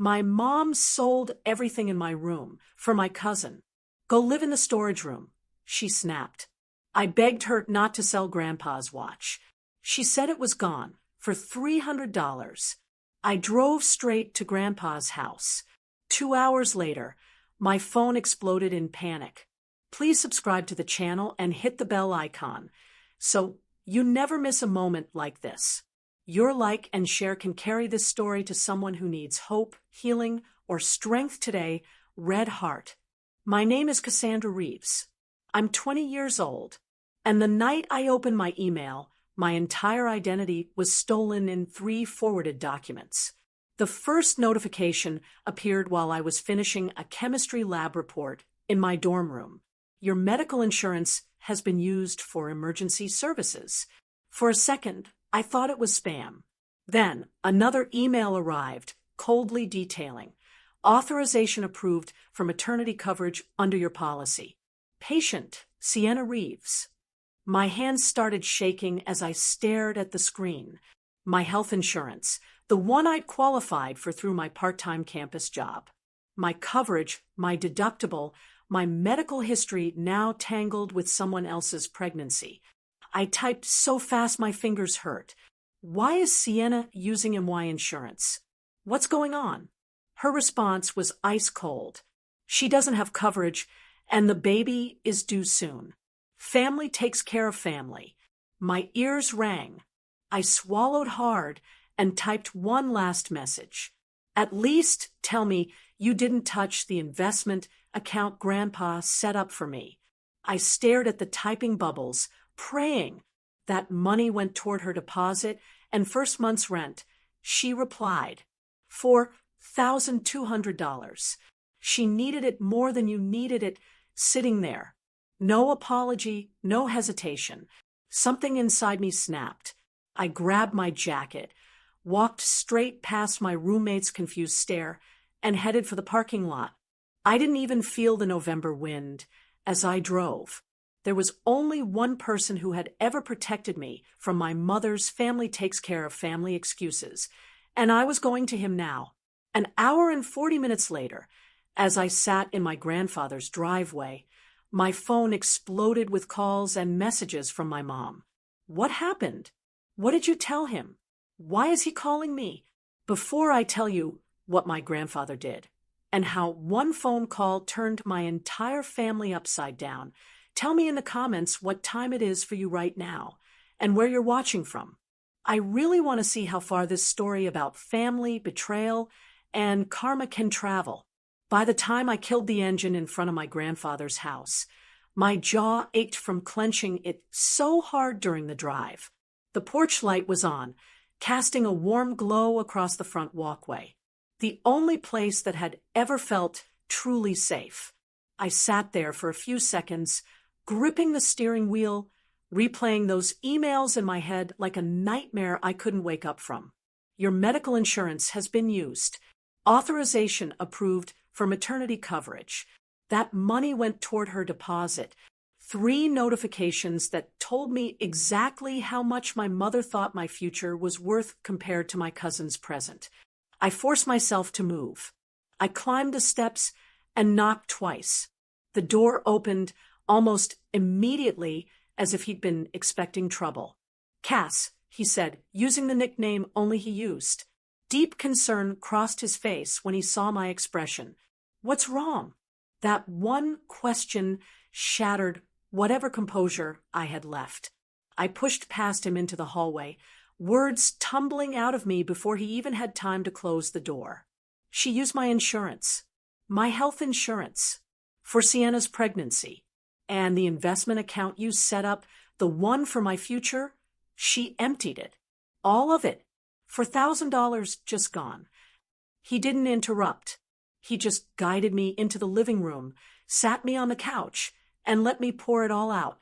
My mom sold everything in my room for my cousin. Go live in the storage room, she snapped. I begged her not to sell Grandpa's watch. She said it was gone for $300. I drove straight to Grandpa's house. 2 hours later, my phone exploded in panic. Please subscribe to the channel and hit the bell icon so you never miss a moment like this. Your like and share can carry this story to someone who needs hope, healing, or strength today. Red Heart. My name is Cassandra Reeves. I'm 20 years old, and the night I opened my email, my entire identity was stolen in 3 forwarded documents. The first notification appeared while I was finishing a chemistry lab report in my dorm room. Your medical insurance has been used for emergency services. For a second, I thought it was spam. Then, another email arrived, coldly detailing, authorization approved for maternity coverage under your policy. Patient, Sienna Reeves. My hands started shaking as I stared at the screen. My health insurance, the one I'd qualified for through my part-time campus job. My coverage, my deductible, my medical history now tangled with someone else's pregnancy. I typed so fast my fingers hurt. Why is Sienna using MY insurance? What's going on? Her response was ice cold. She doesn't have coverage, and the baby is due soon. Family takes care of family. My ears rang. I swallowed hard and typed one last message. At least tell me you didn't touch the investment account Grandpa set up for me. I stared at the typing bubbles, praying that money went toward her deposit and first month's rent. She replied, $4,200. She needed it more than you needed it, sitting there. No apology, no hesitation. Something inside me snapped. I grabbed my jacket, walked straight past my roommate's confused stare, and headed for the parking lot. I didn't even feel the November wind as I drove. There was only one person who had ever protected me from my mother's family takes care of family excuses, and I was going to him now. An hour and 40 minutes later, as I sat in my grandfather's driveway, my phone exploded with calls and messages from my mom. What happened? What did you tell him? Why is he calling me? Before I tell you what my grandfather did, and how one phone call turned my entire family upside down, tell me in the comments what time it is for you right now, and where you're watching from. I really want to see how far this story about family, betrayal, and karma can travel. By the time I killed the engine in front of my grandfather's house, my jaw ached from clenching it so hard during the drive. The porch light was on, casting a warm glow across the front walkway, the only place that had ever felt truly safe. I sat there for a few seconds, gripping the steering wheel, replaying those emails in my head like a nightmare I couldn't wake up from. Your medical insurance has been used. Authorization approved for maternity coverage. That money went toward her deposit. 3 notifications that told me exactly how much my mother thought my future was worth compared to my cousin's present. I forced myself to move. I climbed the steps and knocked twice. The door opened almost immediately, as if he'd been expecting trouble. Cass, he said, using the nickname only he used. Deep concern crossed his face when he saw my expression. What's wrong? That one question shattered whatever composure I had left. I pushed past him into the hallway, words tumbling out of me before he even had time to close the door. She used my insurance, my health insurance, for Sienna's pregnancy, and the investment account you set up, the one for my future, she emptied it. All of it. For $1,000 just gone. He didn't interrupt. He just guided me into the living room, sat me on the couch, and let me pour it all out.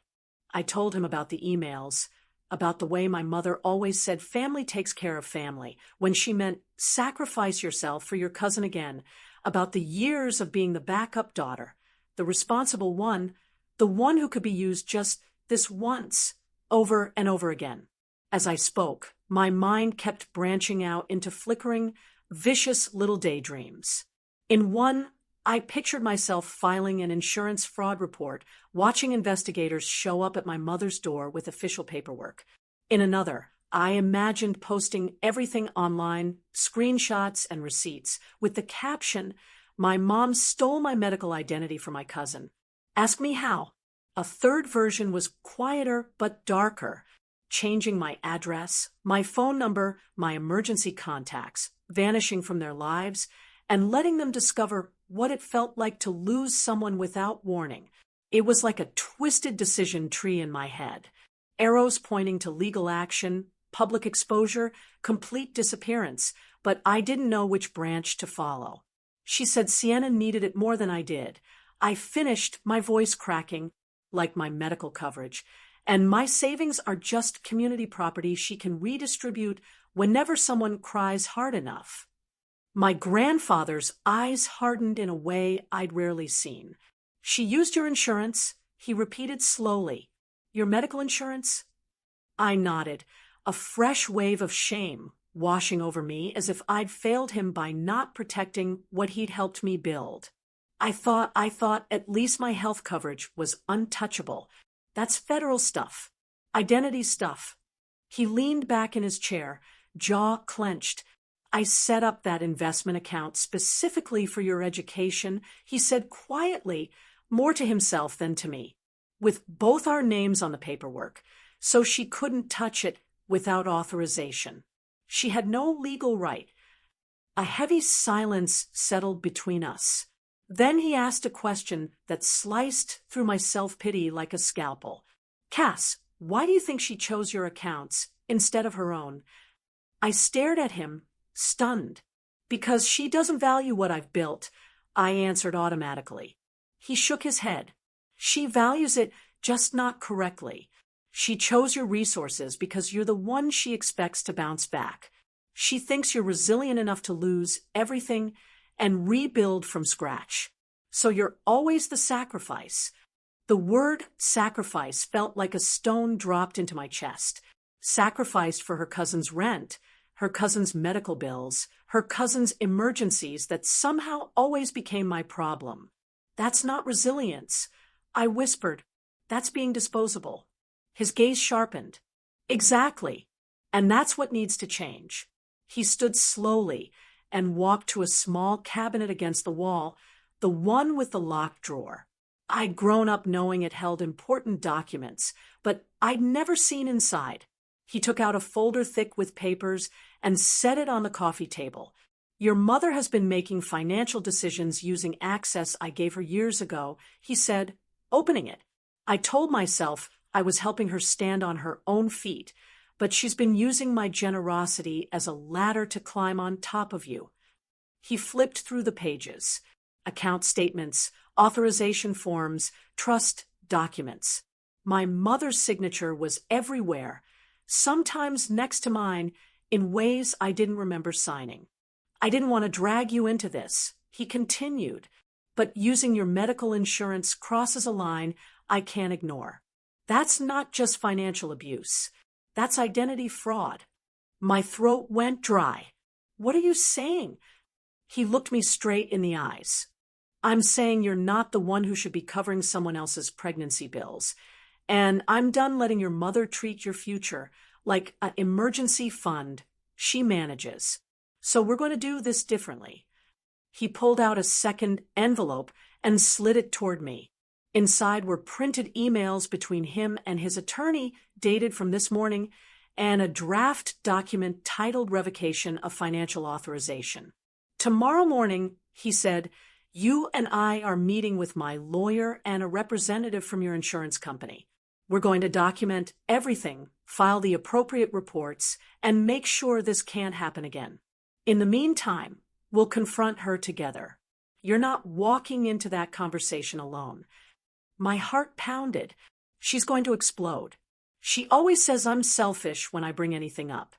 I told him about the emails, about the way my mother always said family takes care of family, when she meant sacrifice yourself for your cousin again, about the years of being the backup daughter, the responsible one, the one who could be used just this once, over and over again. As I spoke, my mind kept branching out into flickering, vicious little daydreams. In one, I pictured myself filing an insurance fraud report, watching investigators show up at my mother's door with official paperwork. In another, I imagined posting everything online, screenshots and receipts, with the caption, "My mom stole my medical identity from my cousin. Ask me how." A third version was quieter but darker, changing my address, my phone number, my emergency contacts, vanishing from their lives, and letting them discover what it felt like to lose someone without warning. It was like a twisted decision tree in my head. Arrows pointing to legal action, public exposure, complete disappearance, but I didn't know which branch to follow. She said Sienna needed it more than I did. I finished, my voice cracking, like my medical coverage, and my savings are just community property she can redistribute whenever someone cries hard enough. My grandfather's eyes hardened in a way I'd rarely seen. "She used your insurance," he repeated slowly. "Your medical insurance?" I nodded, a fresh wave of shame washing over me as if I'd failed him by not protecting what he'd helped me build. I thought at least my health coverage was untouchable. That's federal stuff. Identity stuff. He leaned back in his chair, jaw clenched. "I set up that investment account specifically for your education," he said quietly, more to himself than to me, "with both our names on the paperwork, so she couldn't touch it without authorization. She had no legal right." A heavy silence settled between us. Then he asked a question that sliced through my self-pity like a scalpel. "Cass, why do you think she chose your accounts instead of her own?" I stared at him, stunned. "Because she doesn't value what I've built," I answered automatically. He shook his head. "She values it, just not correctly. She chose your resources because you're the one she expects to bounce back. She thinks you're resilient enough to lose everything and rebuild from scratch. So you're always the sacrifice." The word sacrifice felt like a stone dropped into my chest. Sacrificed for her cousin's rent, her cousin's medical bills, her cousin's emergencies that somehow always became my problem. "That's not resilience," I whispered. "That's being disposable." His gaze sharpened. "Exactly. And that's what needs to change." He stood slowly and walked to a small cabinet against the wall, the one with the locked drawer. I'd grown up knowing it held important documents, but I'd never seen inside. He took out a folder thick with papers and set it on the coffee table. "Your mother has been making financial decisions using access I gave her years ago," he said, opening it. I told myself I was helping her stand on her own feet, but she's been using my generosity as a ladder to climb on top of you. He flipped through the pages. Account statements, authorization forms, trust documents. My mother's signature was everywhere, sometimes next to mine, in ways I didn't remember signing. "I didn't want to drag you into this," he continued, "but using your medical insurance crosses a line I can't ignore. That's not just financial abuse. That's identity fraud." My throat went dry. "What are you saying?" He looked me straight in the eyes. "I'm saying you're not the one who should be covering someone else's pregnancy bills. And I'm done letting your mother treat your future like an emergency fund she manages. So we're going to do this differently." He pulled out a second envelope and slid it toward me. Inside were printed emails between him and his attorney dated from this morning and a draft document titled Revocation of Financial Authorization. "Tomorrow morning," he said, "you and I are meeting with my lawyer and a representative from your insurance company. We're going to document everything, file the appropriate reports, and make sure this can't happen again. In the meantime, we'll confront her together. You're not walking into that conversation alone." My heart pounded. She's going to explode. She always says I'm selfish when I bring anything up,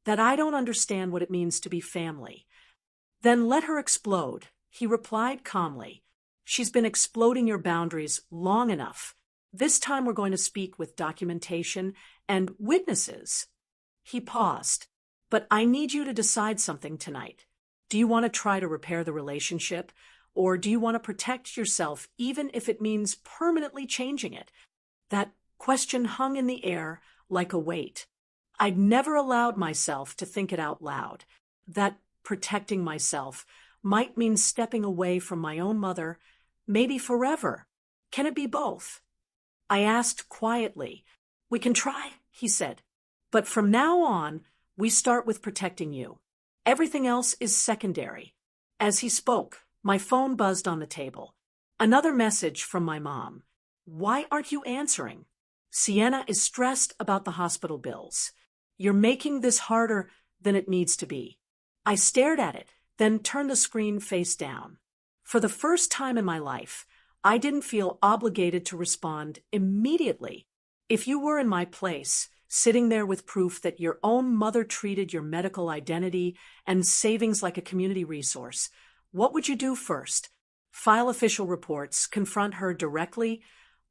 that I don't understand what it means to be family. "Then let her explode," he replied calmly. "She's been exploding your boundaries long enough. This time we're going to speak with documentation and witnesses." He paused. "But I need you to decide something tonight. Do you want to try to repair the relationship? Or do you want to protect yourself even if it means permanently changing it? That question hung in the air like a weight. I'd never allowed myself to think it out loud. That protecting myself might mean stepping away from my own mother, maybe forever. Can it be both? I asked quietly. We can try, he said. But from now on, we start with protecting you. Everything else is secondary. As he spoke, my phone buzzed on the table. Another message from my mom. Why aren't you answering? Sienna is stressed about the hospital bills. You're making this harder than it needs to be. I stared at it, then turned the screen face down. For the first time in my life, I didn't feel obligated to respond immediately. If you were in my place, sitting there with proof that your own mother treated your medical identity and savings like a community resource, what would you do first? File official reports, confront her directly,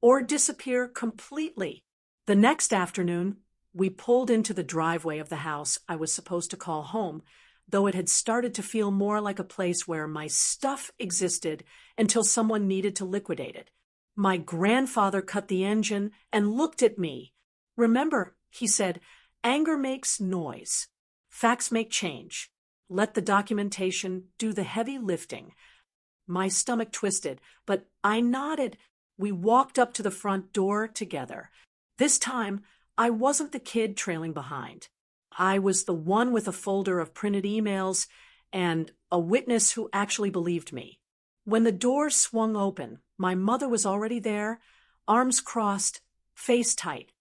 or disappear completely? The next afternoon, we pulled into the driveway of the house I was supposed to call home, though it had started to feel more like a place where my stuff existed until someone needed to liquidate it. My grandfather cut the engine and looked at me. Remember, he said, anger makes noise. Facts make change. Let the documentation do the heavy lifting. My stomach twisted, but I nodded. We walked up to the front door together. This time, I wasn't the kid trailing behind. I was the one with a folder of printed emails and a witness who actually believed me. When the door swung open, my mother was already there, arms crossed, face tight.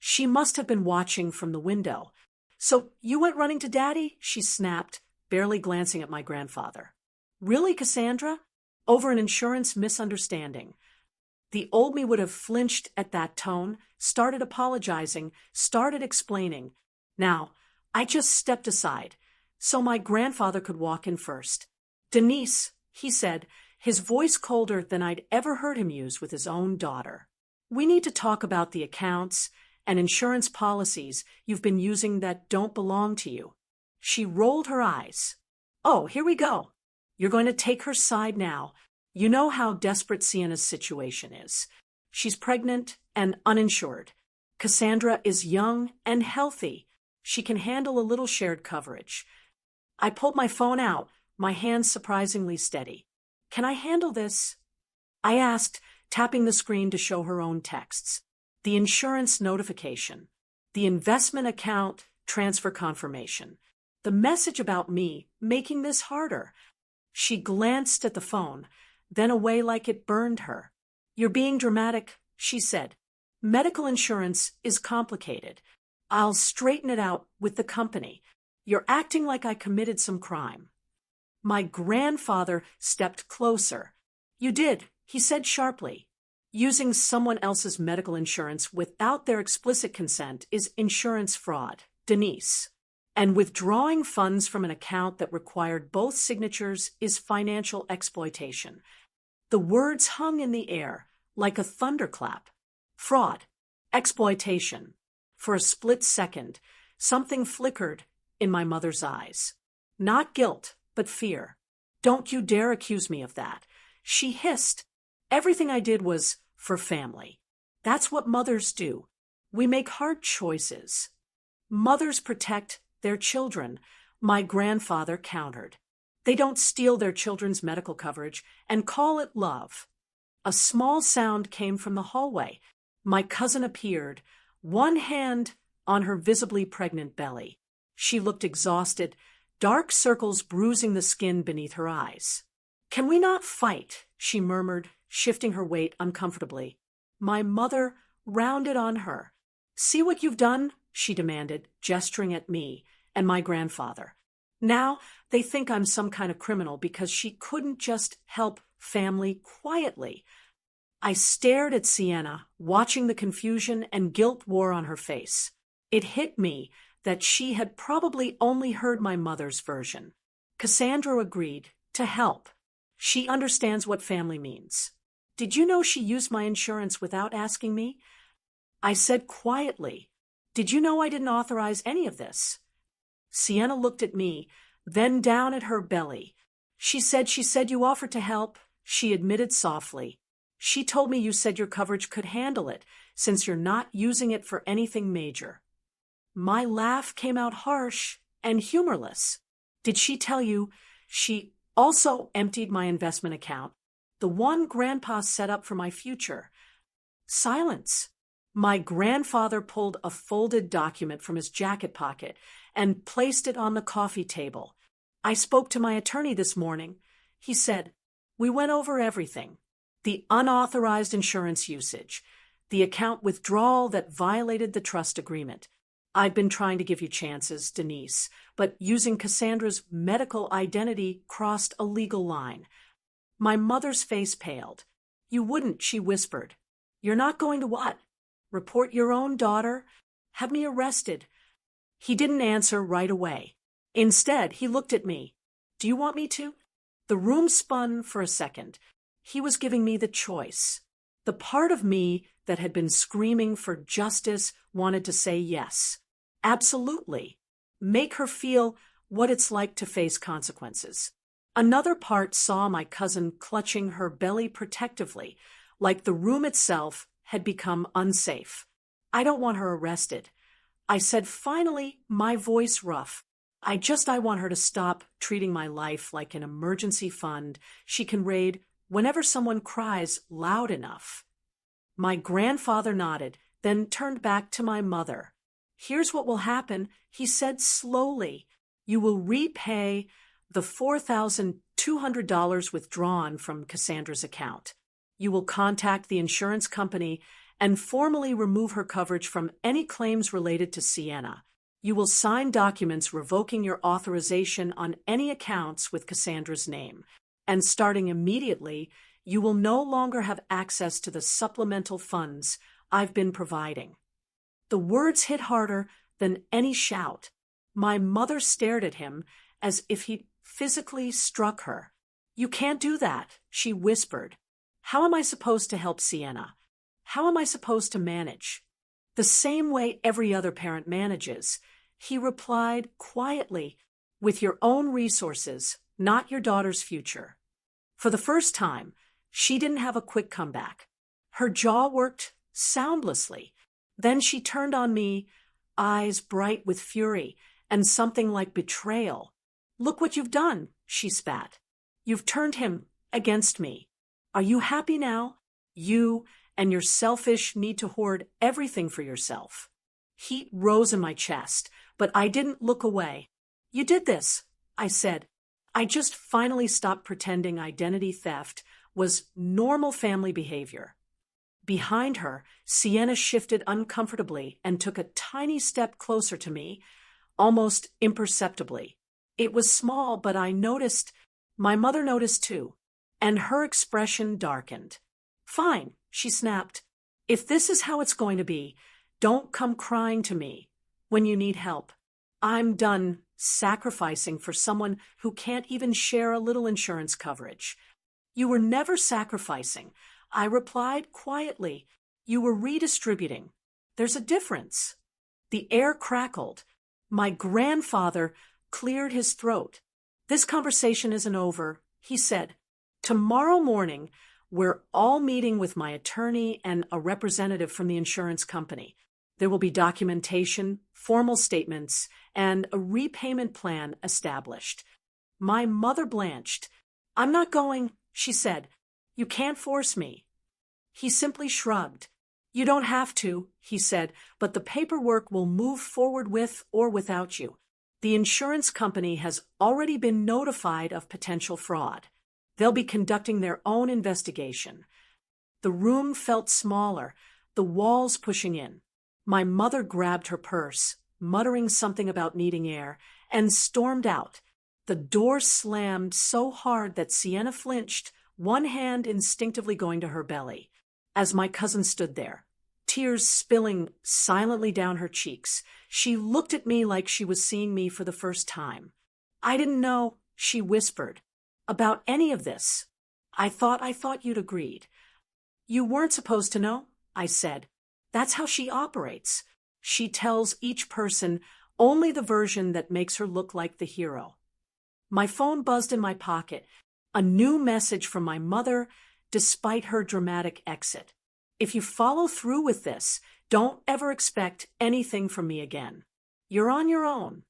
She must have been watching from the window. So you went running to Daddy? She snapped, barely glancing at my grandfather. Really, Cassandra? Over an insurance misunderstanding. The old me would have flinched at that tone, started apologizing, started explaining. Now, I just stepped aside, so my grandfather could walk in first. Denise, he said, his voice colder than I'd ever heard him use with his own daughter. We need to talk about the accounts and insurance policies you've been using that don't belong to you. She rolled her eyes. Oh, here we go. You're going to take her side now. You know how desperate Sienna's situation is. She's pregnant and uninsured. Cassandra is young and healthy. She can handle a little shared coverage. I pulled my phone out, my hands surprisingly steady. Can I handle this? I asked, tapping the screen to show her own texts. The insurance notification. The investment account transfer confirmation. The message about me making this harder. She glanced at the phone, then away like it burned her. You're being dramatic, she said. Medical insurance is complicated. I'll straighten it out with the company. You're acting like I committed some crime. My grandfather stepped closer. You did, he said sharply. Using someone else's medical insurance without their explicit consent is insurance fraud, Denise. And withdrawing funds from an account that required both signatures is financial exploitation. The words hung in the air like a thunderclap. Fraud. Exploitation. For a split second, something flickered in my mother's eyes. Not guilt, but fear. Don't you dare accuse me of that. She hissed. Everything I did was for family. That's what mothers do. We make hard choices. Mothers protect their children, my grandfather countered. They don't steal their children's medical coverage and call it love. A small sound came from the hallway. My cousin appeared, one hand on her visibly pregnant belly. She looked exhausted, dark circles bruising the skin beneath her eyes. Can we not fight? She murmured, shifting her weight uncomfortably. My mother rounded on her. See what you've done? She demanded, gesturing at me and my grandfather. Now they think I'm some kind of criminal because she couldn't just help family quietly. I stared at Sienna, watching the confusion and guilt war on her face. It hit me that she had probably only heard my mother's version. Cassandra agreed to help. She understands what family means. Did you know she used my insurance without asking me? I said quietly, did you know I didn't authorize any of this? Sienna looked at me, then down at her belly. She said you offered to help, she admitted softly. She told me you said your coverage could handle it, since you're not using it for anything major. My laugh came out harsh and humorless. Did she tell you she also emptied my investment account, the one Grandpa set up for my future? Silence. My grandfather pulled a folded document from his jacket pocket and placed it on the coffee table. I spoke to my attorney this morning. He said, we went over everything. The unauthorized insurance usage, the account withdrawal that violated the trust agreement. I've been trying to give you chances, Denise, but using Cassandra's medical identity crossed a legal line. My mother's face paled. You wouldn't, she whispered. You're not going to what? Report your own daughter? Have me arrested? He didn't answer right away. Instead, he looked at me. Do you want me to? The room spun for a second. He was giving me the choice. The part of me that had been screaming for justice wanted to say yes. Absolutely. Make her feel what it's like to face consequences. Another part saw my cousin clutching her belly protectively, like the room itself had become unsafe. I don't want her arrested. I said finally, my voice rough. I want her to stop treating my life like an emergency fund she can raid whenever someone cries loud enough. My grandfather nodded, then turned back to my mother. Here's what will happen, he said slowly. You will repay the $4,200 withdrawn from Cassandra's account. You will contact the insurance company and formally remove her coverage from any claims related to Sienna. You will sign documents revoking your authorization on any accounts with Cassandra's name. And starting immediately, you will no longer have access to the supplemental funds I've been providing. The words hit harder than any shout. My mother stared at him as if he'd physically struck her. You can't do that, she whispered. How am I supposed to help Sienna? How am I supposed to manage? The same way every other parent manages, he replied quietly, with your own resources, not your daughter's future. For the first time, she didn't have a quick comeback. Her jaw worked soundlessly. Then she turned on me, eyes bright with fury and something like betrayal. Look what you've done, she spat. You've turned him against me. Are you happy now? You and your selfish need to hoard everything for yourself. Heat rose in my chest, but I didn't look away. You did this, I said. I just finally stopped pretending identity theft was normal family behavior. Behind her, Sienna shifted uncomfortably and took a tiny step closer to me, almost imperceptibly. It was small, but I noticed. My mother noticed too, and her expression darkened. Fine, she snapped. If this is how it's going to be, don't come crying to me when you need help. I'm done sacrificing for someone who can't even share a little insurance coverage. You were never sacrificing, I replied quietly. You were redistributing. There's a difference. The air crackled. My grandfather cleared his throat. This conversation isn't over, he said. Tomorrow morning, we're all meeting with my attorney and a representative from the insurance company. There will be documentation, formal statements, and a repayment plan established. My mother blanched. I'm not going, she said. You can't force me. He simply shrugged. You don't have to, he said, but the paperwork will move forward with or without you. The insurance company has already been notified of potential fraud. They'll be conducting their own investigation. The room felt smaller, the walls pushing in. My mother grabbed her purse, muttering something about needing air, and stormed out. The door slammed so hard that Sienna flinched, one hand instinctively going to her belly. As my cousin stood there, tears spilling silently down her cheeks, she looked at me like she was seeing me for the first time. I didn't know, she whispered, about any of this. I thought you'd agreed. You weren't supposed to know, I said. That's how she operates. She tells each person only the version that makes her look like the hero. My phone buzzed in my pocket. A new message from my mother, despite her dramatic exit. If you follow through with this, don't ever expect anything from me again. You're on your own.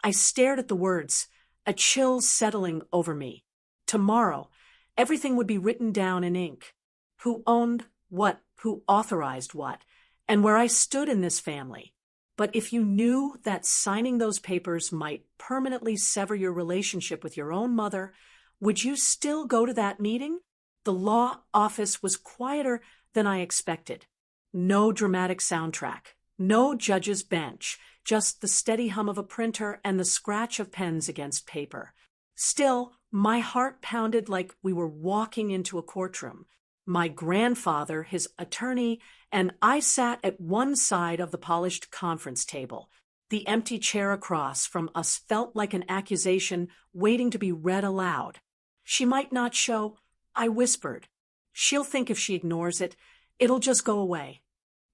I stared at the words, a chill settling over me. Tomorrow, everything would be written down in ink. Who owned what, who authorized what, and where I stood in this family. But if you knew that signing those papers might permanently sever your relationship with your own mother, would you still go to that meeting? The law office was quieter than I expected. No dramatic soundtrack, no judge's bench, just the steady hum of a printer and the scratch of pens against paper. Still, my heart pounded like we were walking into a courtroom. My grandfather, his attorney, and I sat at one side of the polished conference table. The empty chair across from us felt like an accusation waiting to be read aloud. She might not show, I whispered. She'll think if she ignores it, it'll just go away.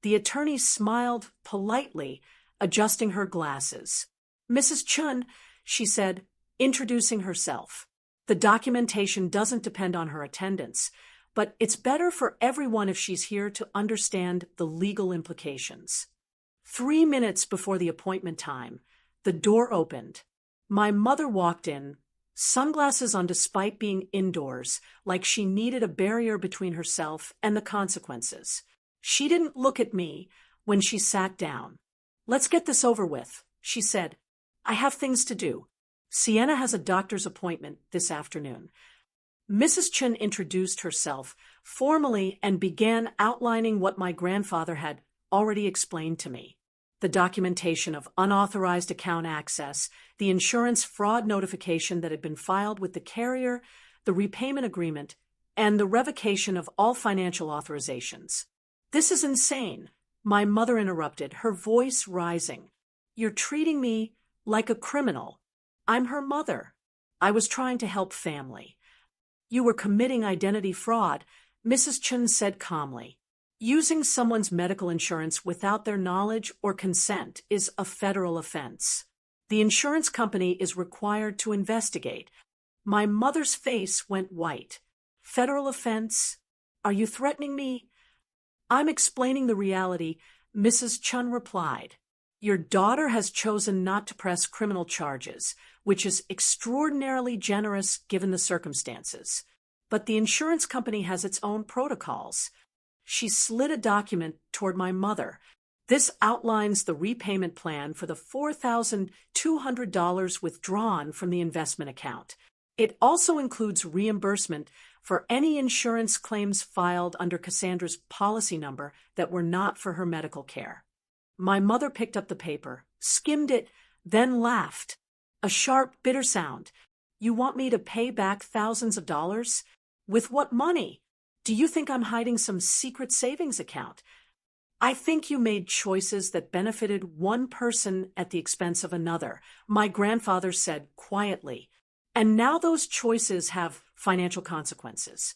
The attorney smiled politely, adjusting her glasses. Mrs. Chun, she said, introducing herself. The documentation doesn't depend on her attendance, but it's better for everyone if she's here to understand the legal implications. 3 minutes before the appointment time, the door opened. My mother walked in, sunglasses on despite being indoors, like she needed a barrier between herself and the consequences. She didn't look at me when she sat down. Let's get this over with, she said. I have things to do. Sienna has a doctor's appointment this afternoon. Mrs. Chun introduced herself formally and began outlining what my grandfather had already explained to me. The documentation of unauthorized account access, the insurance fraud notification that had been filed with the carrier, the repayment agreement, and the revocation of all financial authorizations. This is insane, my mother interrupted, her voice rising. You're treating me like a criminal. I'm her mother. I was trying to help family. You were committing identity fraud, Mrs. Chun said calmly. Using someone's medical insurance without their knowledge or consent is a federal offense. The insurance company is required to investigate. My mother's face went white. Federal offense? Are you threatening me? I'm explaining the reality, Mrs. Chun replied. Your daughter has chosen not to press criminal charges, which is extraordinarily generous given the circumstances. But the insurance company has its own protocols. She slid a document toward my mother. This outlines the repayment plan for the $4,200 withdrawn from the investment account. It also includes reimbursement for any insurance claims filed under Cassandra's policy number that were not for her medical care. My mother picked up the paper, skimmed it, then laughed. A sharp, bitter sound. You want me to pay back thousands of dollars? With what money? Do you think I'm hiding some secret savings account? I think you made choices that benefited one person at the expense of another, my grandfather said quietly. And now those choices have financial consequences.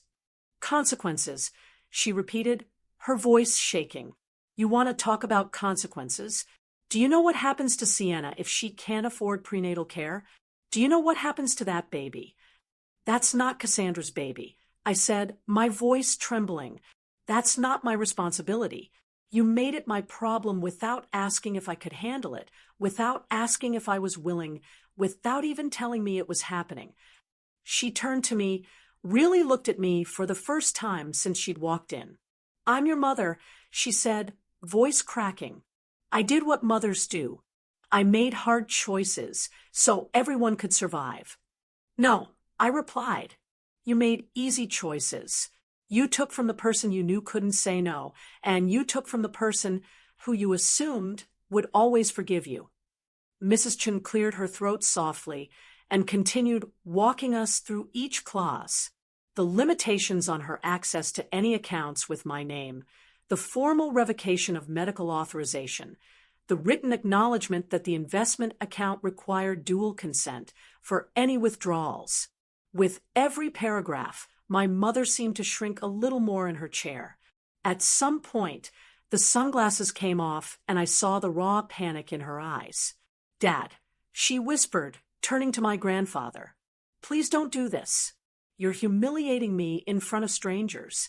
Consequences, she repeated, her voice shaking. You want to talk about consequences? Do you know what happens to Sienna if she can't afford prenatal care? Do you know what happens to that baby? That's not Cassandra's baby, I said, my voice trembling. That's not my responsibility. You made it my problem without asking if I could handle it, without asking if I was willing, without even telling me it was happening. She turned to me, really looked at me for the first time since she'd walked in. I'm your mother, she said, voice cracking. I did what mothers do. I made hard choices so everyone could survive. No, I replied. You made easy choices. You took from the person you knew couldn't say no, and you took from the person who you assumed would always forgive you. Mrs. Chun cleared her throat softly and continued walking us through each clause. The limitations on her access to any accounts with my name, the formal revocation of medical authorization, the written acknowledgement that the investment account required dual consent for any withdrawals. With every paragraph, my mother seemed to shrink a little more in her chair. At some point, the sunglasses came off and I saw the raw panic in her eyes. Dad, she whispered, turning to my grandfather. Please don't do this. You're humiliating me in front of strangers.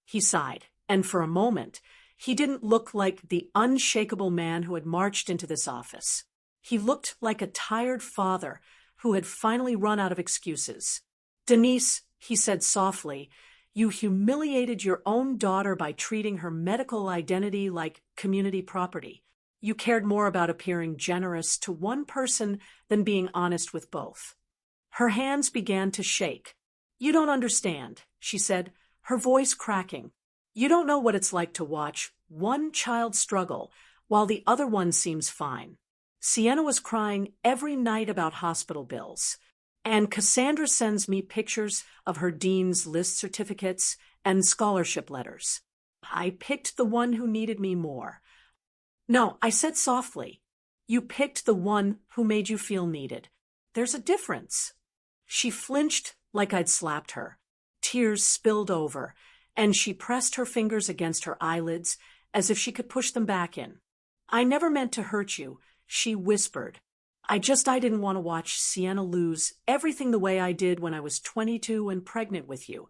He sighed, and for a moment, he didn't look like the unshakable man who had marched into this office. He looked like a tired father who had finally run out of excuses. Denise, he said softly, you humiliated your own daughter by treating her medical identity like community property. You cared more about appearing generous to one person than being honest with both. Her hands began to shake. You don't understand, she said, her voice cracking. You don't know what it's like to watch one child struggle while the other one seems fine. Sienna was crying every night about hospital bills, and Cassandra sends me pictures of her dean's list certificates and scholarship letters. I picked the one who needed me more. No, I said softly, you picked the one who made you feel needed. There's a difference. She flinched like I'd slapped her. Tears spilled over, and she pressed her fingers against her eyelids as if she could push them back in. I never meant to hurt you, she whispered. I didn't want to watch Sienna lose everything the way I did when I was 22 and pregnant with you.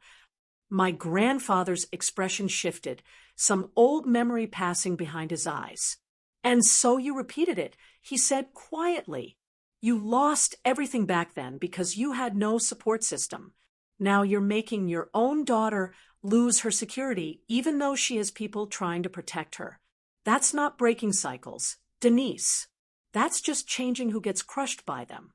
My grandfather's expression shifted, some old memory passing behind his eyes. And so you repeated it, he said quietly. You lost everything back then because you had no support system. Now you're making your own daughter lose her security, even though she has people trying to protect her. That's not breaking cycles, Denise. That's just changing who gets crushed by them.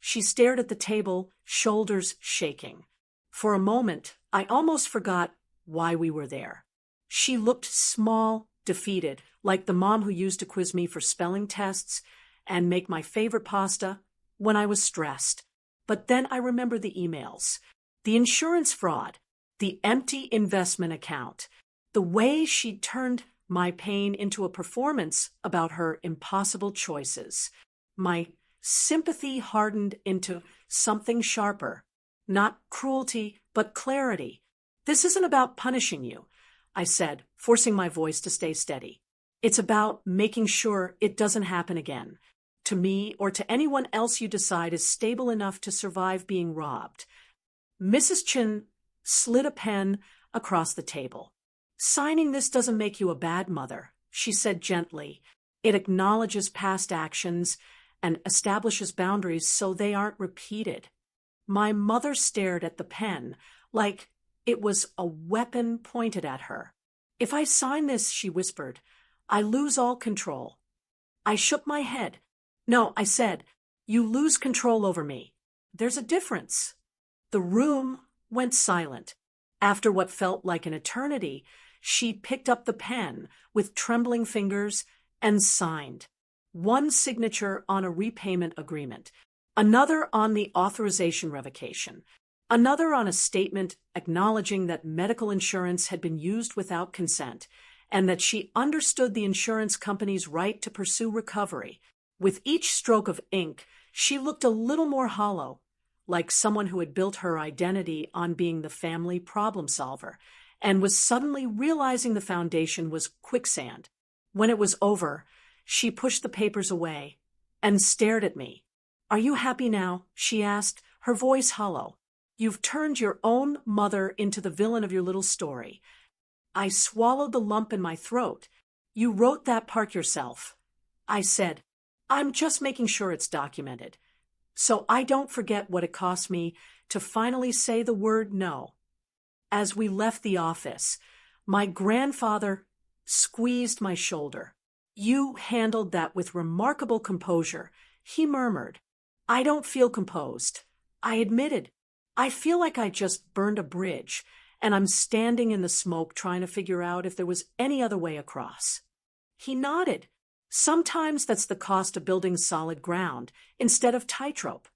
She stared at the table, shoulders shaking. For a moment, I almost forgot why we were there. She looked small, defeated, like the mom who used to quiz me for spelling tests and make my favorite pasta when I was stressed. But then I remembered the emails, the insurance fraud, the empty investment account, the way she'd turned my pain into a performance about her impossible choices. My sympathy hardened into something sharper, not cruelty, but clarity. This isn't about punishing you, I said, forcing my voice to stay steady. It's about making sure it doesn't happen again, to me or to anyone else you decide is stable enough to survive being robbed. Mrs. Chin slid a pen across the table. Signing this doesn't make you a bad mother, she said gently. It acknowledges past actions and establishes boundaries so they aren't repeated. My mother stared at the pen like it was a weapon pointed at her. If I sign this, she whispered, I lose all control. I shook my head. No, I said, you lose control over me. There's a difference. The room went silent. After what felt like an eternity, she picked up the pen with trembling fingers and signed. One signature on a repayment agreement, another on the authorization revocation, another on a statement acknowledging that medical insurance had been used without consent and that she understood the insurance company's right to pursue recovery. With each stroke of ink, she looked a little more hollow, like someone who had built her identity on being the family problem solver and was suddenly realizing the foundation was quicksand. When it was over, she pushed the papers away and stared at me. Are you happy now? She asked, her voice hollow. You've turned your own mother into the villain of your little story. I swallowed the lump in my throat. You wrote that part yourself. I said, I'm just making sure it's documented, so I don't forget what it cost me to finally say the word no. As we left the office, my grandfather squeezed my shoulder. You handled that with remarkable composure, he murmured. I don't feel composed. I admitted. I feel like I just burned a bridge, and I'm standing in the smoke trying to figure out if there was any other way across. He nodded. Sometimes that's the cost of building solid ground instead of tightrope.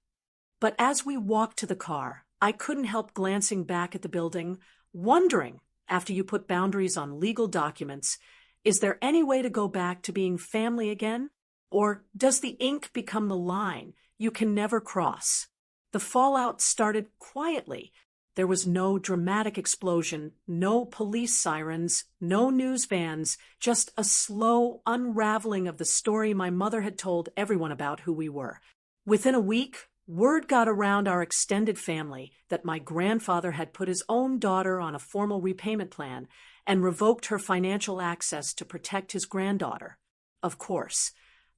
But as we walked to the car, I couldn't help glancing back at the building, wondering, after you put boundaries on legal documents, is there any way to go back to being family again? Or does the ink become the line you can never cross? The fallout started quietly. There was no dramatic explosion, no police sirens, no news vans, just a slow unraveling of the story my mother had told everyone about who we were. Within a week, Word got around our extended family that my grandfather had put his own daughter on a formal repayment plan and revoked her financial access to protect his granddaughter. Of course,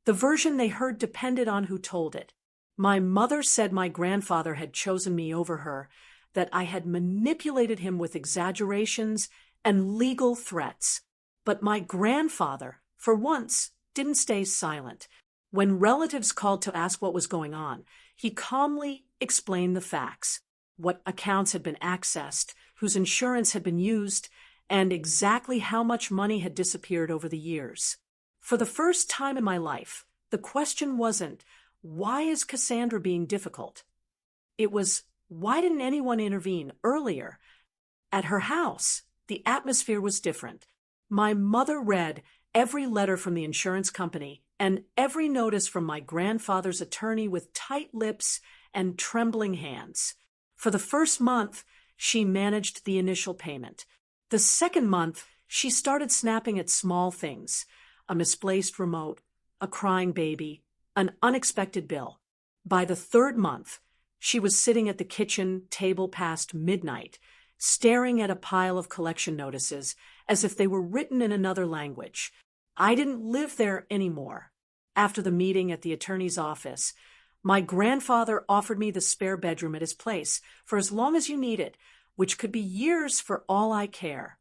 the version they heard depended on who told it. My mother said my grandfather had chosen me over her, that I had manipulated him with exaggerations and legal threats. But my grandfather, for once, didn't stay silent. When relatives called to ask what was going on, he calmly explained the facts, what accounts had been accessed, whose insurance had been used, and exactly how much money had disappeared over the years. For the first time in my life, the question wasn't, why is Cassandra being difficult? It was, why didn't anyone intervene earlier? At her house, the atmosphere was different. My mother read every letter from the insurance company and every notice from my grandfather's attorney with tight lips and trembling hands. For the first month, she managed the initial payment. The second month, she started snapping at small things, a misplaced remote, a crying baby, an unexpected bill. By the third month, she was sitting at the kitchen table past midnight, staring at a pile of collection notices as if they were written in another language. I didn't live there anymore. After the meeting at the attorney's office, my grandfather offered me the spare bedroom at his place for as long as you need it, which could be years for all I care.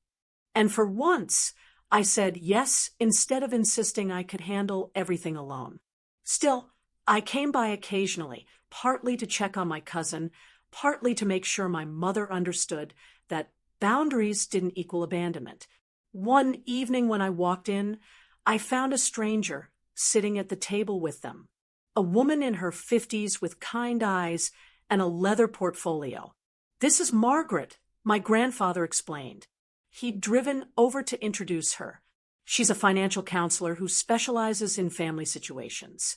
And for once, I said yes instead of insisting I could handle everything alone. Still, I came by occasionally, partly to check on my cousin, partly to make sure my mother understood that boundaries didn't equal abandonment. One evening when I walked in, I found a stranger sitting at the table with them, a woman in her 50s with kind eyes and a leather portfolio. "This is Margaret," my grandfather explained. He'd driven over to introduce her. "She's a financial counselor who specializes in family situations."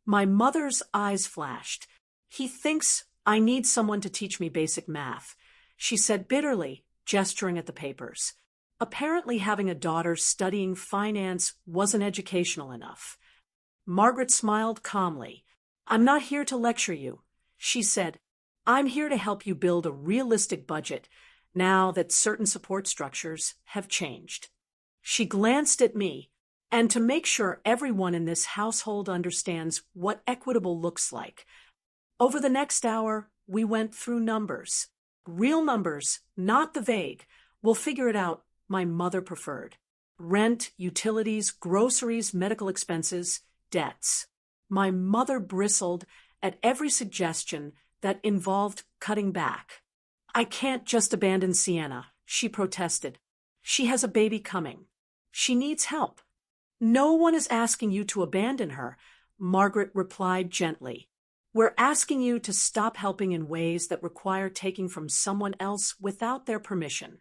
My mother's eyes flashed. "He thinks I need someone to teach me basic math," she said bitterly, gesturing at the papers. Apparently having a daughter studying finance wasn't educational enough. Margaret smiled calmly. "I'm not here to lecture you," she said. "I'm here to help you build a realistic budget now that certain support structures have changed." She glanced at me, and to make sure everyone in this household understands what equitable looks like. Over the next hour, we went through numbers. Real numbers, not the vague. "We'll figure it out," my mother preferred. Rent, utilities, groceries, medical expenses, debts. My mother bristled at every suggestion that involved cutting back. "I can't just abandon Sienna," she protested. "She has a baby coming. She needs help." "No one is asking you to abandon her," Margaret replied gently. "We're asking you to stop helping in ways that require taking from someone else without their permission."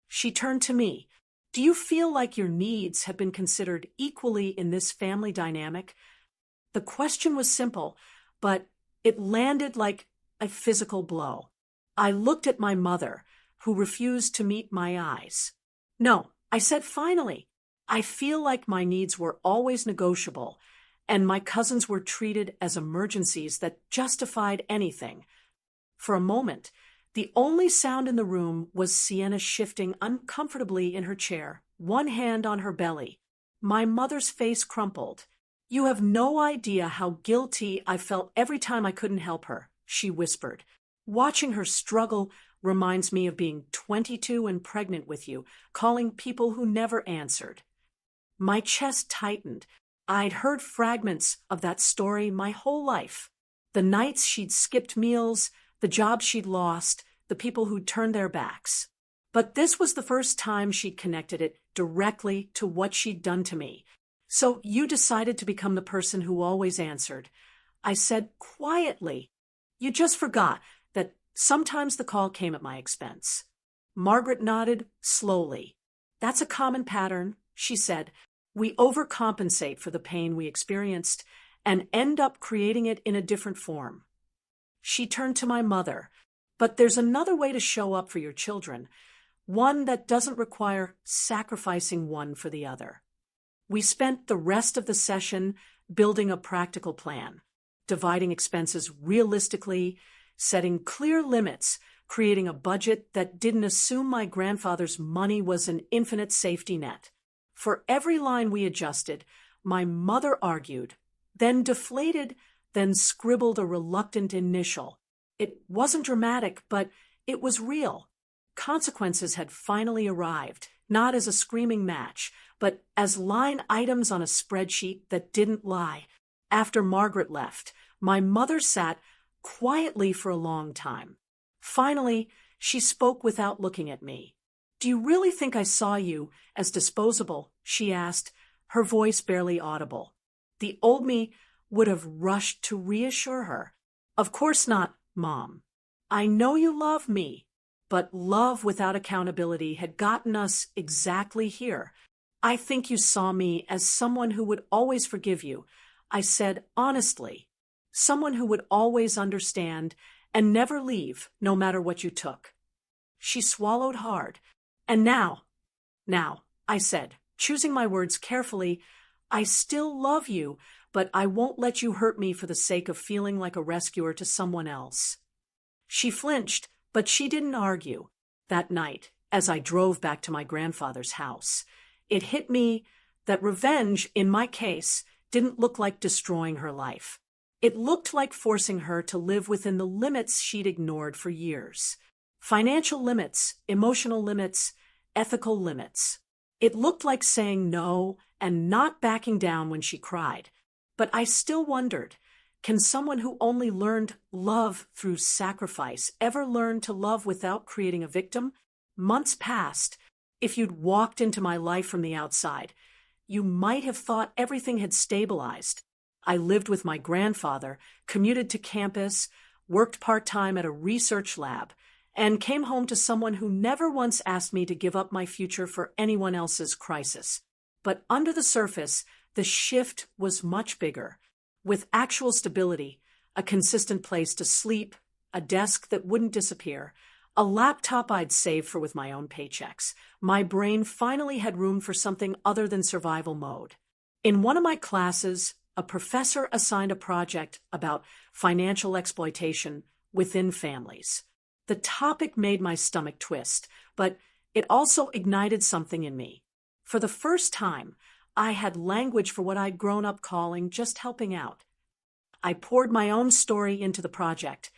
She turned to me. "Do you feel like your needs have been considered equally in this family dynamic?" The question was simple, but it landed like a physical blow. I looked at my mother, who refused to meet my eyes. "No," I said finally. "I feel like my needs were always negotiable, and my cousins were treated as emergencies that justified anything." For a moment, the only sound in the room was Sienna shifting uncomfortably in her chair, one hand on her belly. My mother's face crumpled. "You have no idea how guilty I felt every time I couldn't help her," she whispered. "Watching her struggle reminds me of being 22 and pregnant with you, calling people who never answered." My chest tightened. I'd heard fragments of that story my whole life. The nights she'd skipped meals, the jobs she'd lost, the people who'd turned their backs. But this was the first time she'd connected it directly to what she'd done to me. "So you decided to become the person who always answered," I said quietly. "You just forgot that sometimes the call came at my expense." Margaret nodded slowly. "That's a common pattern," she said. "We overcompensate for the pain we experienced and end up creating it in a different form." She turned to my mother. "But there's another way to show up for your children, one that doesn't require sacrificing one for the other." We spent the rest of the session building a practical plan. dividing expenses realistically, setting clear limits, creating a budget that didn't assume my grandfather's money was an infinite safety net. For every line we adjusted, my mother argued, then deflated, then scribbled a reluctant initial. It wasn't dramatic, but it was real. Consequences had finally arrived, not as a screaming match, but as line items on a spreadsheet that didn't lie. After Margaret left, my mother sat quietly for a long time. Finally, she spoke without looking at me. "Do you really think I saw you as disposable?" she asked, her voice barely audible. The old me would have rushed to reassure her. "Of course not, Mom. I know you love me." But love without accountability had gotten us exactly here. "I think you saw me as someone who would always forgive you," I said honestly. "Someone who would always understand and never leave, no matter what you took." She swallowed hard. "And now," I said, choosing my words carefully, "I still love you, but I won't let you hurt me for the sake of feeling like a rescuer to someone else." She flinched, but she didn't argue. That night, as I drove back to my grandfather's house, it hit me that revenge, in my case, didn't look like destroying her life. It looked like forcing her to live within the limits she'd ignored for years. Financial limits, emotional limits, ethical limits. It looked like saying no and not backing down when she cried. But I still wondered, can someone who only learned love through sacrifice ever learn to love without creating a victim? Months passed. If you'd walked into my life from the outside, you might have thought everything had stabilized. I lived with my grandfather, commuted to campus, worked part-time at a research lab, and came home to someone who never once asked me to give up my future for anyone else's crisis. But under the surface, the shift was much bigger. With actual stability, a consistent place to sleep, a desk that wouldn't disappear, a laptop I'd saved for with my own paychecks, my brain finally had room for something other than survival mode. In one of my classes, a professor assigned a project about financial exploitation within families. The topic made my stomach twist, but it also ignited something in me. For the first time, I had language for what I'd grown up calling just helping out. I poured my own story into the project,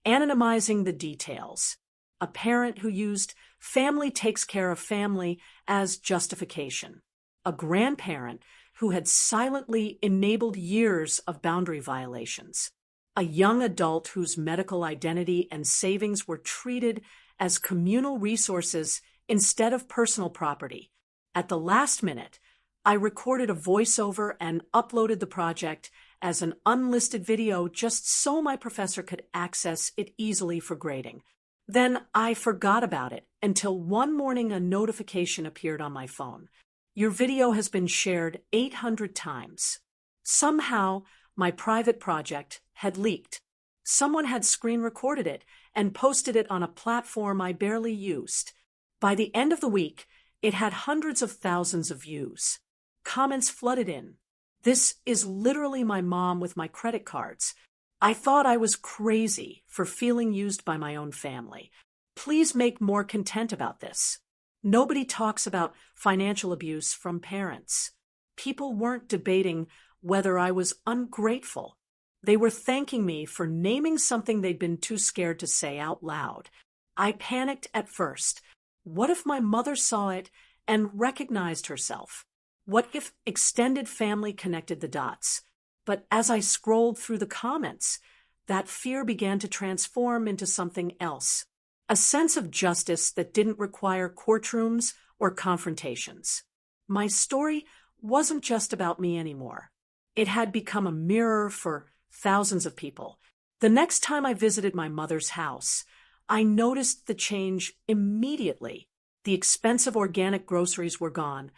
anonymizing the details. A parent who used "family takes care of family" as justification. A grandparent who had silently enabled years of boundary violations. A young adult whose medical identity and savings were treated as communal resources instead of personal property. At the last minute, I recorded a voiceover and uploaded the project as an unlisted video just so my professor could access it easily for grading. Then I forgot about it until one morning a notification appeared on my phone. "Your video has been shared 800 times. Somehow, my private project had leaked. Someone had screen recorded it and posted it on a platform I barely used. By the end of the week, it had hundreds of thousands of views. Comments flooded in. "This is literally my mom with my credit cards. I thought I was crazy for feeling used by my own family. Please make more content about this." Nobody talks about financial abuse from parents. People weren't debating whether I was ungrateful. They were thanking me for naming something they'd been too scared to say out loud. I panicked at first. What if my mother saw it and recognized herself? What if extended family connected the dots? But as I scrolled through the comments, that fear began to transform into something else. A sense of justice that didn't require courtrooms or confrontations. My story wasn't just about me anymore. It had become a mirror for thousands of people. The next time I visited my mother's house, I noticed the change immediately. The expensive organic groceries were gone,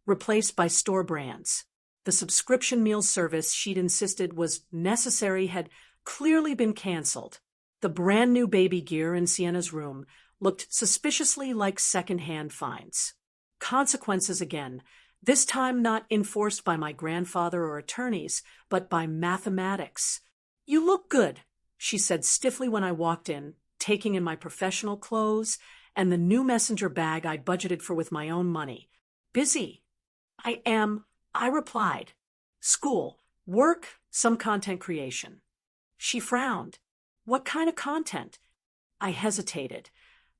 replaced by store brands. The subscription meal service she'd insisted was necessary had clearly been canceled. The brand new baby gear in Sienna's room looked suspiciously like second-hand finds. Consequences again, this time not enforced by my grandfather or attorneys, but by mathematics. You look good, she said stiffly when I walked in, taking in my professional clothes and the new messenger bag I budgeted for with my own money. Busy. I am, I replied. School, work, some content creation. She frowned. What kind of content? I hesitated,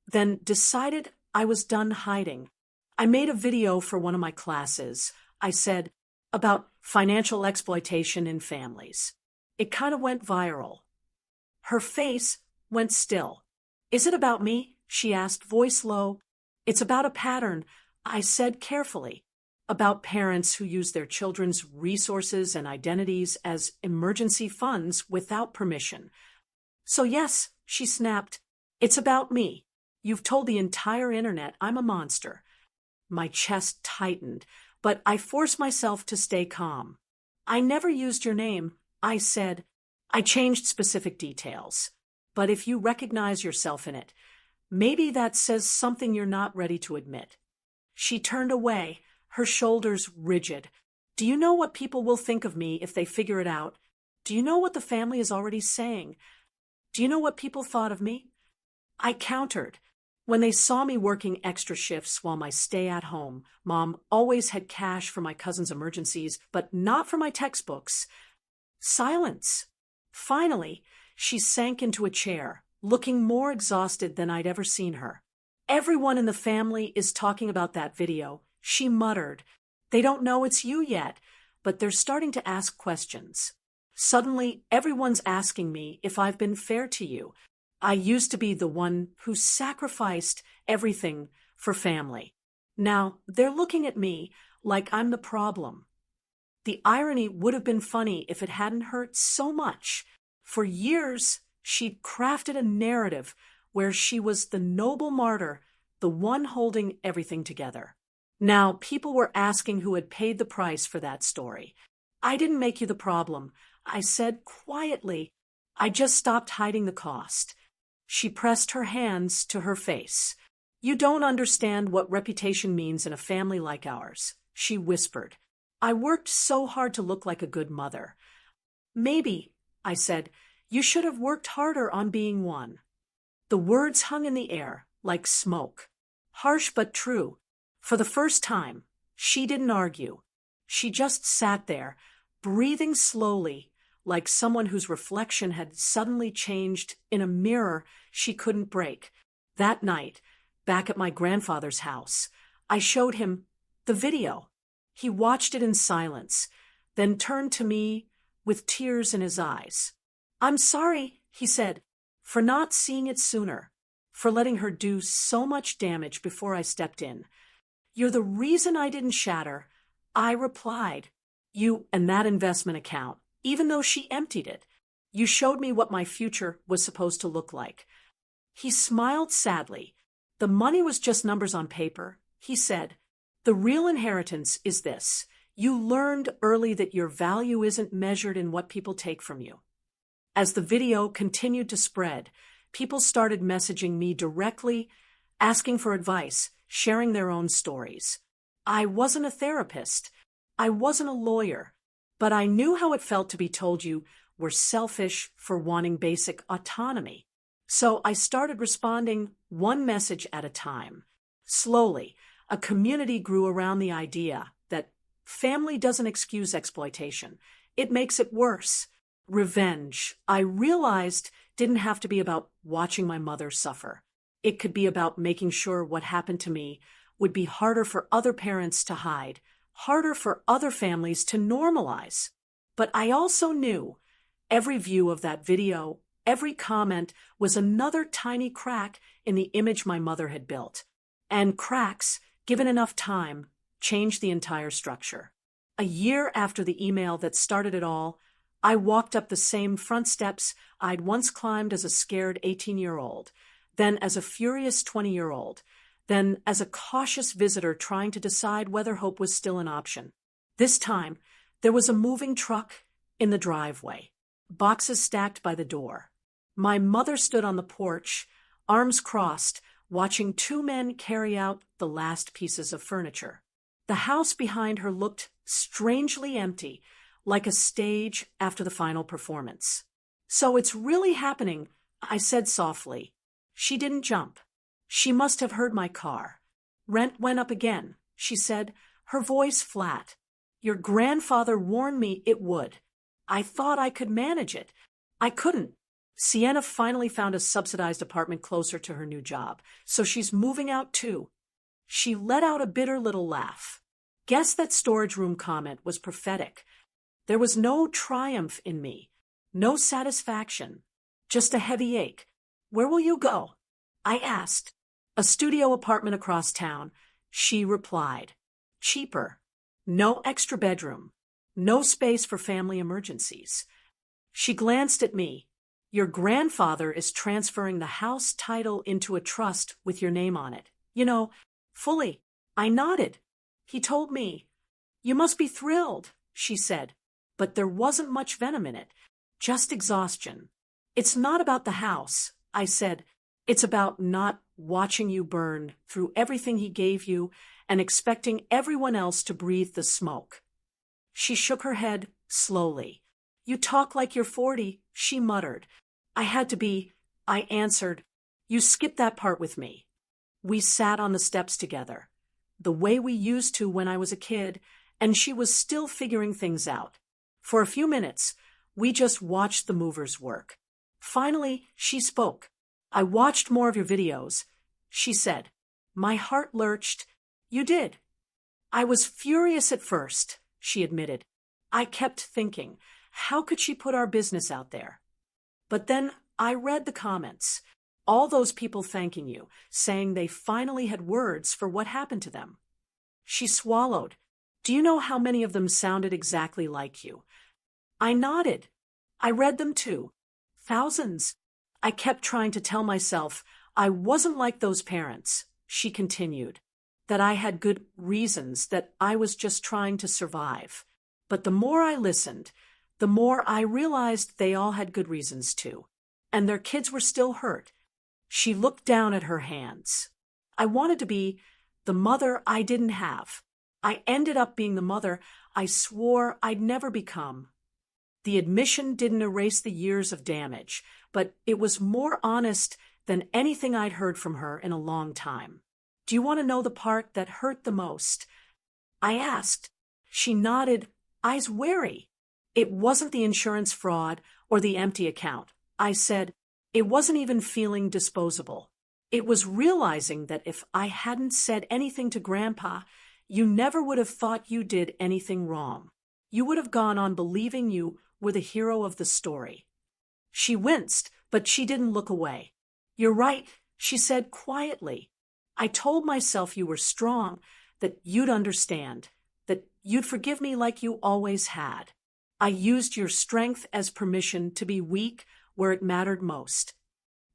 then decided I was done hiding. I made a video for one of my classes. I said, about financial exploitation in families. It kind of went viral. Her face went still. Is it about me? She asked, voice low. It's about a pattern, I said carefully. About parents who use their children's resources and identities as emergency funds without permission. So yes, she snapped, it's about me. You've told the entire internet I'm a monster. My chest tightened, but I forced myself to stay calm. I never used your name, I said. I changed specific details. But if you recognize yourself in it, maybe that says something you're not ready to admit. She turned away, her shoulders rigid. Do you know what people will think of me if they figure it out? Do you know what the family is already saying? Do you know what people thought of me? I countered. When they saw me working extra shifts while my stay at home, Mom always had cash for my cousin's emergencies, but not for my textbooks. Silence. Finally, she sank into a chair, looking more exhausted than I'd ever seen her. Everyone in the family is talking about that video, she muttered. They don't know it's you yet, but they're starting to ask questions. Suddenly, everyone's asking me if I've been fair to you. I used to be the one who sacrificed everything for family. Now, they're looking at me like I'm the problem. The irony would have been funny if it hadn't hurt so much. For years, she'd crafted a narrative where she was the noble martyr, the one holding everything together. Now, people were asking who had paid the price for that story. I didn't make you the problem, I said quietly. I just stopped hiding the cost. She pressed her hands to her face. You don't understand what reputation means in a family like ours, she whispered. I worked so hard to look like a good mother. Maybe, I said, you should have worked harder on being one. The words hung in the air, like smoke. Harsh but true. For the first time, she didn't argue. She just sat there, breathing slowly, like someone whose reflection had suddenly changed in a mirror she couldn't break. That night, back at my grandfather's house, I showed him the video. He watched it in silence, then turned to me with tears in his eyes. I'm sorry, he said, for not seeing it sooner, for letting her do so much damage before I stepped in. You're the reason I didn't shatter, I replied. You and that investment account, even though she emptied it. You showed me what my future was supposed to look like. He smiled sadly. The money was just numbers on paper, he said. The real inheritance is this. You learned early that your value isn't measured in what people take from you. As the video continued to spread, people started messaging me directly, asking for advice, sharing their own stories. I wasn't a therapist. I wasn't a lawyer. But I knew how it felt to be told you were selfish for wanting basic autonomy. So I started responding one message at a time. Slowly, a community grew around the idea that family doesn't excuse exploitation. It makes it worse. Revenge, I realized, didn't have to be about watching my mother suffer. It could be about making sure what happened to me would be harder for other parents to hide, harder for other families to normalize. But I also knew every view of that video, every comment was another tiny crack in the image my mother had built. And cracks, given enough time, changed the entire structure. A year after the email that started it all, I walked up the same front steps I'd once climbed as a scared 18-year-old, then as a furious 20-year-old, then as a cautious visitor trying to decide whether hope was still an option. This time, there was a moving truck in the driveway, boxes stacked by the door. My mother stood on the porch, arms crossed, watching two men carry out the last pieces of furniture. The house behind her looked strangely empty, like a stage after the final performance. So it's really happening, I said softly. She didn't jump. She must have heard my car. Rent went up again, she said, her voice flat. Your grandfather warned me it would. I thought I could manage it. I couldn't. Sienna finally found a subsidized apartment closer to her new job, so she's moving out too. She let out a bitter little laugh. Guess that storage room comment was prophetic. There was no triumph in me, no satisfaction, just a heavy ache. Where will you go? I asked. A studio apartment across town, she replied. Cheaper. No extra bedroom. No space for family emergencies. She glanced at me. Your grandfather is transferring the house title into a trust with your name on it. You know, fully. I nodded. He told me. You must be thrilled, she said. But there wasn't much venom in it, just exhaustion. It's not about the house, I said. It's about not watching you burn through everything he gave you and expecting everyone else to breathe the smoke. She shook her head slowly. You talk like you're 40, she muttered. I had to be, I answered. You skipped that part with me. We sat on the steps together, the way we used to when I was a kid, and she was still figuring things out. For a few minutes, we just watched the movers work. Finally, she spoke. I watched more of your videos, she said. My heart lurched. You did. I was furious at first, she admitted. I kept thinking, how could she put our business out there? But then I read the comments. All those people thanking you, saying they finally had words for what happened to them. She swallowed. Do you know how many of them sounded exactly like you? I nodded. I read them too. Thousands. I kept trying to tell myself I wasn't like those parents, she continued, that I had good reasons, that I was just trying to survive. But the more I listened, the more I realized they all had good reasons too. And their kids were still hurt. She looked down at her hands. I wanted to be the mother I didn't have. I ended up being the mother I swore I'd never become. The admission didn't erase the years of damage, but it was more honest than anything I'd heard from her in a long time. Do you want to know the part that hurt the most? I asked. She nodded, eyes wary. It wasn't the insurance fraud or the empty account. I said, it wasn't even feeling disposable. It was realizing that if I hadn't said anything to Grandpa, you never would have thought you did anything wrong. You would have gone on believing you were the hero of the story. She winced, but she didn't look away. You're right, she said quietly. I told myself you were strong, that you'd understand, that you'd forgive me like you always had. I used your strength as permission to be weak where it mattered most.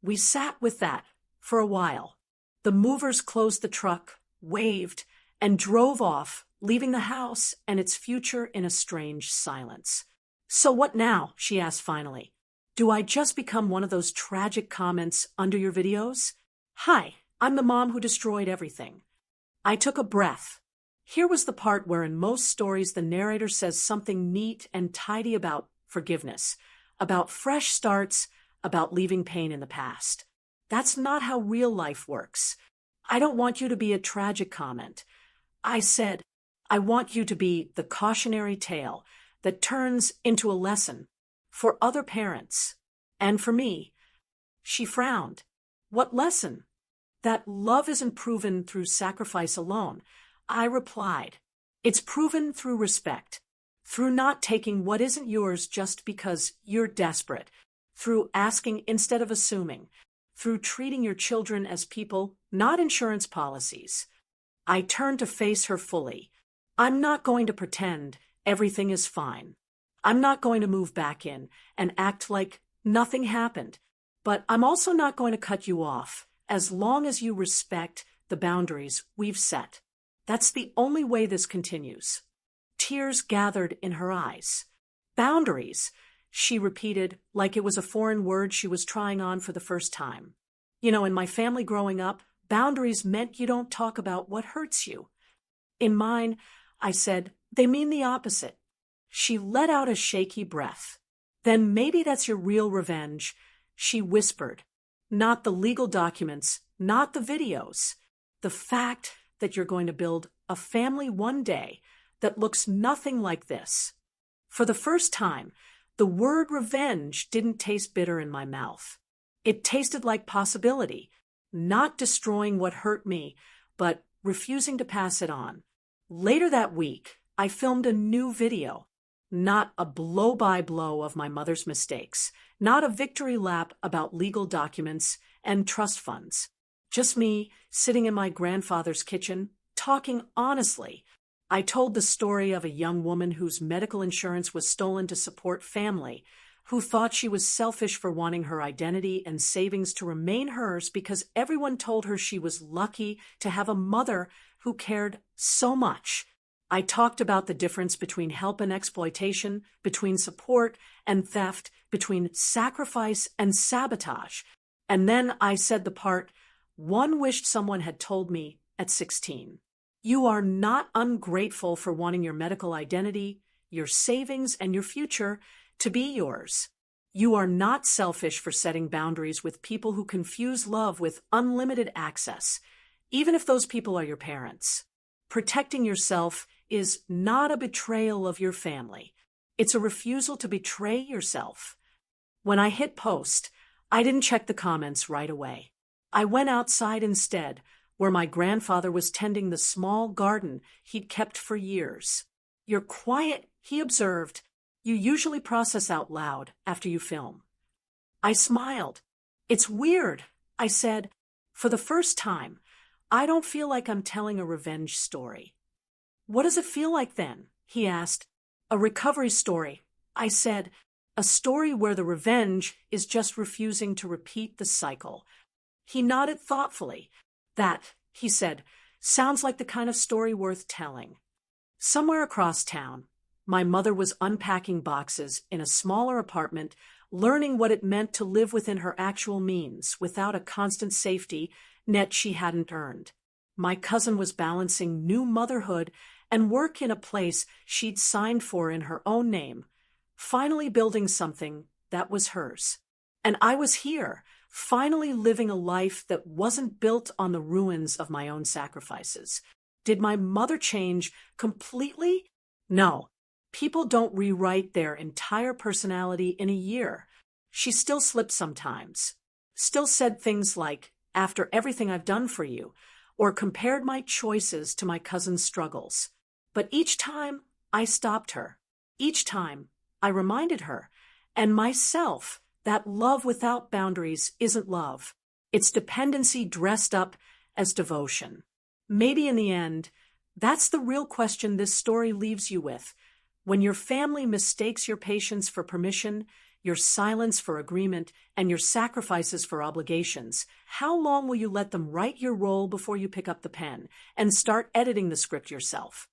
We sat with that for a while. The movers closed the truck, waved, and drove off, leaving the house and its future in a strange silence. So what now? She asked finally. Do I just become one of those tragic comments under your videos? Hi, I'm the mom who destroyed everything. I took a breath. Here was the part where in most stories the narrator says something neat and tidy about forgiveness, about fresh starts, about leaving pain in the past. That's not how real life works. I don't want you to be a tragic comment. I said, I want you to be the cautionary tale that turns into a lesson for other parents and for me. She frowned. What lesson? That love isn't proven through sacrifice alone. I replied, it's proven through respect, through not taking what isn't yours just because you're desperate, through asking instead of assuming, through treating your children as people, not insurance policies. I turned to face her fully. I'm not going to pretend everything is fine. I'm not going to move back in and act like nothing happened, but I'm also not going to cut you off as long as you respect the boundaries we've set. That's the only way this continues. Tears gathered in her eyes. Boundaries, she repeated like it was a foreign word she was trying on for the first time. You know, in my family growing up, boundaries meant you don't talk about what hurts you. In mine, I said, they mean the opposite. She let out a shaky breath. Then maybe that's your real revenge, she whispered. Not the legal documents, not the videos. The fact that you're going to build a family one day that looks nothing like this. For the first time, the word revenge didn't taste bitter in my mouth. It tasted like possibility, not destroying what hurt me, but refusing to pass it on. Later that week, I filmed a new video. Not a blow-by-blow of my mother's mistakes, not a victory lap about legal documents and trust funds. Just me sitting in my grandfather's kitchen, talking honestly. I told the story of a young woman whose medical insurance was stolen to support family, who thought she was selfish for wanting her identity and savings to remain hers because everyone told her she was lucky to have a mother who cared so much. I talked about the difference between help and exploitation, between support and theft, between sacrifice and sabotage. And then I said the part one wished someone had told me at 16. You are not ungrateful for wanting your medical identity, your savings, and your future to be yours. You are not selfish for setting boundaries with people who confuse love with unlimited access, even if those people are your parents. Protecting yourself is not a betrayal of your family. It's a refusal to betray yourself. When I hit post, I didn't check the comments right away. I went outside instead, where my grandfather was tending the small garden he'd kept for years. You're quiet, he observed. You usually process out loud after you film. I smiled. It's weird, I said. For the first time, I don't feel like I'm telling a revenge story. What does it feel like then? He asked. A recovery story, I said. A story where the revenge is just refusing to repeat the cycle. He nodded thoughtfully. That, he said, sounds like the kind of story worth telling. Somewhere across town, my mother was unpacking boxes in a smaller apartment, learning what it meant to live within her actual means without a constant safety net she hadn't earned. My cousin was balancing new motherhood and work in a place she'd signed for in her own name, finally building something that was hers. And I was here, finally living a life that wasn't built on the ruins of my own sacrifices. Did my mother change completely? No. People don't rewrite their entire personality in a year. She still slipped sometimes. Still said things like, after everything I've done for you, or compared my choices to my cousin's struggles. But each time I stopped her. Each time I reminded her, and myself, that love without boundaries isn't love. It's dependency dressed up as devotion. Maybe in the end, that's the real question this story leaves you with. When your family mistakes your patience for permission, your silence for agreement, and your sacrifices for obligations, how long will you let them write your role before you pick up the pen and start editing the script yourself?